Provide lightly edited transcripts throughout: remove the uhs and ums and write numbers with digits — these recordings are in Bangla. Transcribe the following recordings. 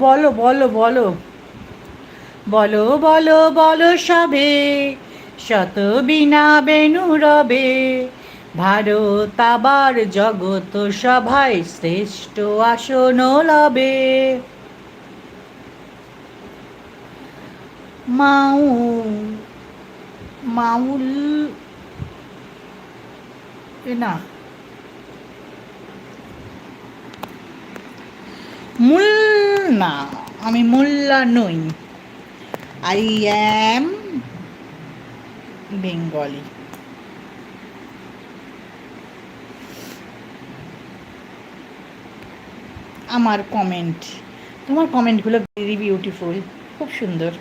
বলো বলো বলো বলো বলো বলো সবে, শত বিনা বেনু রবে, ভারত আবার জগত সভায় শ্রেষ্ঠ আসন লবে। মাউ মাউল না, মূল না, আমি মোল্লা নই। I am Bengali. আমার কমেন্ট, তোমার কমেন্টগুলো ভেরি বিউটিফুল, খুব সুন্দর।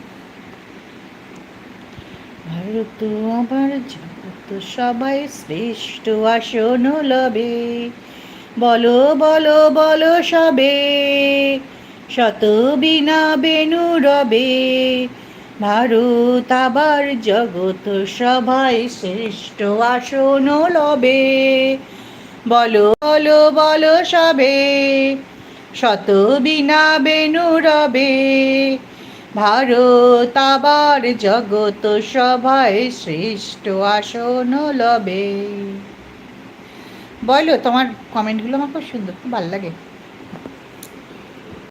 ভারত আবার জগত সবাই শ্রেষ্ঠ আসন লবে, বলো বলো বলো সবে, শত বিনা বেনু রবে, ভারত আবার জগত সভায় শ্রেষ্ঠ আসন লবে, বলো বলো বলো সবে, শত বিনা বেনু রবে, ভারত আবার জগত সভায় শ্রেষ্ঠ আসন লবে। বলো, তোমার কমেন্টগুলো আমার খুব সুন্দর, খুব ভালো লাগে।